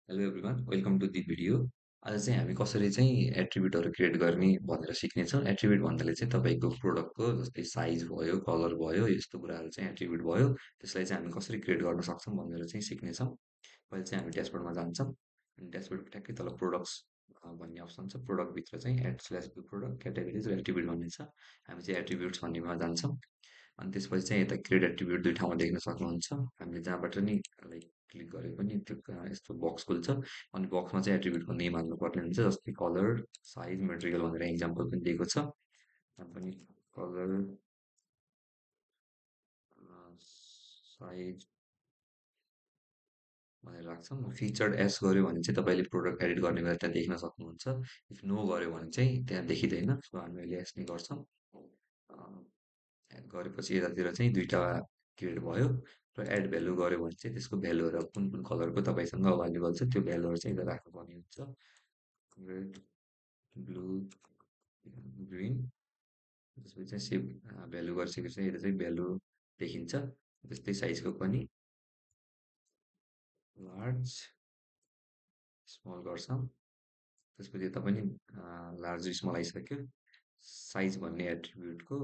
Hello everyone welcome to the video. आज चाहिँ हामी कसरी चाहिँ एट्रिब्युटहरू क्रिएट गर्ने भनेर सिक्नेछौँ। एट्रिब्युट भन्नाले चाहिँ तपाईँको प्रोडक्टको जस्तै साइज भयो, कलर भयो, यस्तो कुराहरू चाहिँ एट्रिब्युट भयो। त्यसलाई चाहिँ हामी कसरी क्रिएट गर्न सक्छौँ भनेर चाहिँ सिक्नेछौँ। पहिले चाहिँ हामी ड्यासबोर्डमा जान्छौँ अनि ड्यासबोर्डको ठ्याक्कै तल प्रोडक्ट्स भन्ने अप्सन छ। प्रोडक्टभित्र चाहिँ एड/बी प्रोडक्ट क्याटेगोरिज र एट्रिब्युट भन्ने छ। हामी चाहिँ एट्रिब्युट्स भन्नेमा जान्छौँ अनि त्यसपछि चाहिँ यता क्रिएट एट्रिब्युट दुई ठाउँमा देख्न सक्नुहुन्छ। हामीले जहाँबाट नि लाइक क्लिक गरे पनि त्यो यस्तो बक्स खुल्छ अनि बक्समा चाहिँ एट्रिब्युटको नेम हाल्नुपर्ने हुन्छ। जस्तै कलर, साइज, मेटेरियल भनेर इक्जाम्पल पनि दिएको छ। यहाँ पनि कलर, साइज भनेर राख्छौँ। फिचर्ड एस गऱ्यो भने चाहिँ तपाईँले प्रोडक्ट एडिट गर्ने बेला त्यहाँ देख्न सक्नुहुन्छ। इफ नो गऱ्यो भने चाहिँ त्यहाँ देखिँदैन। सो हामी अहिले यस नै गर्छौँ। एड गरेपछि यतातिर चाहिँ दुईवटा क्रिएट भयो र एड भ्यालु गऱ्यो भने चाहिँ त्यसको भ्यालुहरू कुन कुन कलरको तपाईँसँग अभाइलेबल छ त्यो भ्यालुहरू चाहिँ यता राख्नुपर्ने हुन्छ। Red, blue, green. त्यसपछि चाहिँ सेभ भ्यालु गरिसकेपछि यता चाहिँ भ्यालु देखिन्छ। त्यस्तै साइजको पनि लार्ज, स्मल गर्छौँ। त्यसपछि यता पनि लार्ज स्मल आइसक्यो। साइज भन्ने एट्रिब्युटको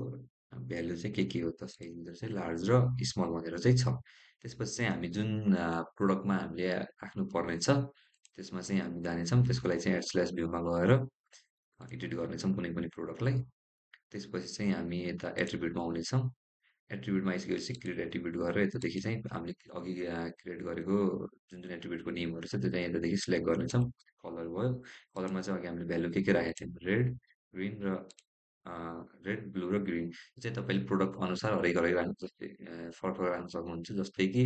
भ्यालु चाहिँ के हो त साइज चाहिँ लार्ज र स्मल भनेर चाहिँ छ। त्यसपछि चाहिँ हामी जुन प्रोडक्टमा हामीले राख्नु पर्ने छ त्यसमा चाहिँ हामी जानेछौँ। त्यसको लागि चाहिँ एड/भ्यूमा गएर एडिट गर्नेछौँ कुनै पनि प्रोडक्टलाई। त्यसपछि चाहिँ हामी यता एट्रिब्युटमा आउनेछौँ। एट्रिब्युटमा आइसकेपछि क्रिएट एट्रिब्युट गरेर यतादेखि चाहिँ हामीले अघि क्रिएट गरेको जुन जुन एट्रिब्युटको नेमहरू छ त्यो चाहिँ यतादेखि सिलेक्ट गर्नेछौँ। कलर भयो, कलरमा चाहिँ अघि हामीले भ्यालु के राखेको थियौँ, रेड, ग्रिन र रेड, ब्लू र ग्रिन चाहिँ तपाईँले प्रोडक्ट अनुसार हरेक हरेक राख्नु जस्तै फरक फरक राख्न सक्नुहुन्छ। जस्तै कि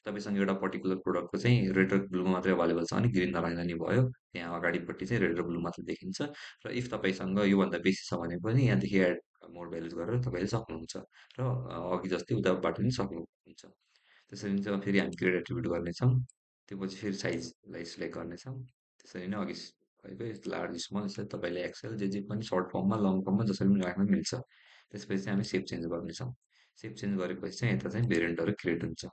तपाईँसँग एउटा पर्टिकुलर प्रोडक्टको चाहिँ रेड र ब्लूमा मात्रै अभाइलेबल छ भने ग्रिन नराख्दा नि भयो। त्यहाँ अगाडिपट्टि चाहिँ रेड र ब्लू मात्रै देखिन्छ। र इफ तपाईँसँग योभन्दा बेसी छ भने पनि यहाँदेखि एड मोर भ्यालुज गरेर तपाईँले सक्नुहुन्छ र अघि जस्तै उताबाट पनि सक्नुहुन्छ। त्यसरी नै चाहिँ फेरि हामी क्रिएट एट्रिब्युट गर्नेछौँ। त्यो पछि फेरि साइजलाई सिलेक्ट गर्नेछौँ। त्यसरी नै अघि भएको लार्ज स्मल यसरी तपाईँले एक्सेल जे पनि सर्ट फर्ममा लङ फर्ममा जसरी पनि राख्न मिल्छ। त्यसपछि चाहिँ हामी सेभ चेन्ज गर्नेछौँ। सेभ चेन्ज गरेपछि चाहिँ यता चाहिँ भेरिएन्टहरू क्रिएट हुन्छ।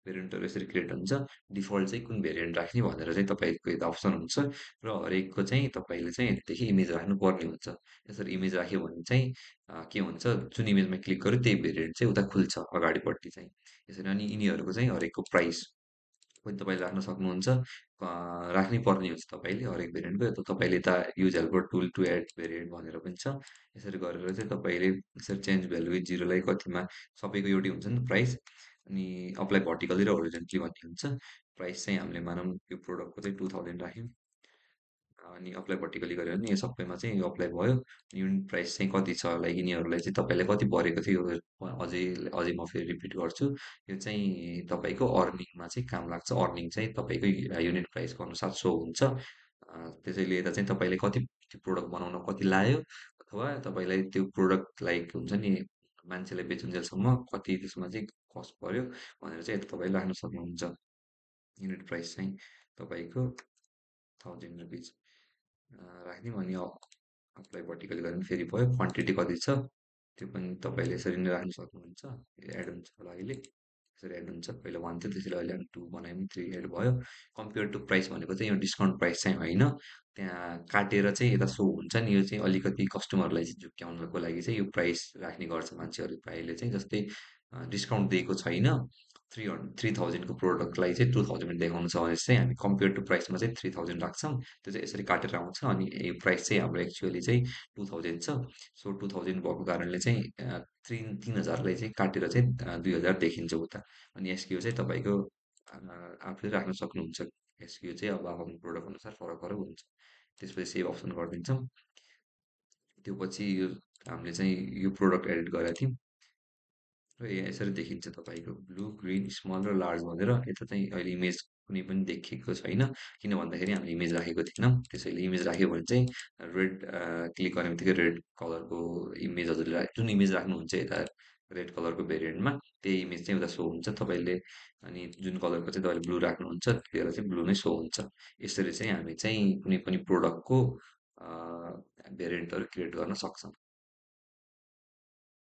भेरिएन्टहरू यसरी क्रिएट हुन्छ। डिफल्ट चाहिँ कुन भेरिएन्ट राख्ने भनेर चाहिँ तपाईँको यता अप्सन हुन्छ र हरेकको चाहिँ तपाईँले चाहिँ यतादेखि इमेज राख्नुपर्ने हुन्छ। यसरी इमेज राख्यो भने चाहिँ के हुन्छ, जुन इमेजमा क्लिक गर्यो त्यही भेरिएन्ट चाहिँ उता खुल्छ अगाडिपट्टि चाहिँ। यसरी अनि यिनीहरूको चाहिँ हरेकको प्राइस पनि तपाईँले राख्न सक्नुहुन्छ। राख्नै पर्ने हुन्छ तपाईँले हरेक भेरिएन्टको। यता तपाईँले यता use helper tool to add variant भनेर पनि छ। यसरी गरेर चाहिँ तपाईँले यसरी चेन्ज भ्यालु विथ जिरोलाई कतिमा सबैको एउटै हुन्छ नि त प्राइस। अनि अप्लाई भर्टिकली र होरिजेन्टली भन्ने हुन्छ। प्राइस चाहिँ हामीले मानौँ यो प्रोडक्टको चाहिँ 2000 राख्यौँ। अनि अप्लाई भर्टिकली गऱ्यो भने यो सबैमा चाहिँ यो अप्लाई भयो। युनिट प्राइस चाहिँ कति छ लाइक यिनीहरूलाई चाहिँ तपाईँले कति परेको थियो अझै अझै म फेरि रिपिट गर्छु। यो चाहिँ तपाईँको अर्निङमा चाहिँ काम लाग्छ। अर्निङ चाहिँ तपाईँको युनिट प्राइसको अनुसार सो हुन्छ। त्यसैले यता चाहिँ तपाईँले कति त्यो प्रोडक्ट बनाउन कति लाग्यो अथवा तपाईँलाई त्यो प्रोडक्ट लाइक हुन्छ नि मान्छेलाई बेचुन्जेलसम्म कति त्यसमा चाहिँ कस्ट पर्यो भनेर चाहिँ यता तपाईँले राख्न सक्नुहुन्छ। युनिट प्राइस चाहिँ तपाईँको 1000 रुपिज राखिदिउँ अनि अप्लाई भर्टिकली गऱ्यो भने फेरि भयो। क्वान्टिटी कति छ त्यो पनि तपाईँले यसरी नै राख्न सक्नुहुन्छ। एड हुन्छ होला अहिले यसरी एड हुन्छ। पहिला 1 थियो त्यसरी अहिले 2 बनायो भने 3 एड भयो। कम्पेयर टु प्राइस भनेको चाहिँ यो डिस्काउन्ट प्राइस चाहिँ होइन। त्यहाँ काटेर चाहिँ यता सो हुन्छ नि। यो चाहिँ अलिकति कस्टमरलाई चाहिँ झुक्क्याउनको लागि चाहिँ यो प्राइस राख्ने गर्छ मान्छेहरू प्रायःले चाहिँ। जस्तै डिस्काउन्ट दिएको छैन 3000को प्रोडक्टलाई चाहिँ 2000 देखाउनु छ भने चाहिँ हामी कम्पेयर टु प्राइसमा चाहिँ 3000 राख्छौँ। त्यो चाहिँ यसरी काटेर आउँछ अनि यो प्राइस चाहिँ हाम्रो एक्चुअली चाहिँ 2000 छ। सो 2000 भएको कारणले चाहिँ 3000लाई चाहिँ काटेर चाहिँ 2000 देखिन्छ उता। अनि एसक्यू चाहिँ तपाईँको आफूले राख्न सक्नुहुन्छ। एसक्यू चाहिँ अब आफ्नो प्रोडक्ट अनुसार फरक फरक हुन्छ। त्यसपछि सेभ अप्सन गरिदिन्छौँ। त्यो पछि यो हामीले चाहिँ यो प्रोडक्ट एडिट गरेका थियौँ र यहाँ यसरी देखिन्छ तपाईँको ब्लू, ग्रिन, स्मल र लार्ज भनेर। यता चाहिँ अहिले इमेज कुनै पनि देखिएको छैन किन भन्दाखेरि हामीले इमेज राखेको थिएनौँ। त्यसैले इमेज राख्यो भने चाहिँ रेड क्लिक गर्ने बित्तिकै रेड कलरको इमेज हजुरले जुन इमेज राख्नुहुन्छ यता रेड कलरको भेरिएन्टमा त्यही इमेज चाहिँ उता सो हुन्छ तपाईँले। अनि जुन कलरको चाहिँ तपाईँले ब्लू राख्नुहुन्छ त्यतिखेर चाहिँ ब्लू नै सो हुन्छ। यसरी चाहिँ हामी चाहिँ कुनै पनि प्रोडक्टको भेरिएन्टहरू क्रिएट गर्न सक्छौँ।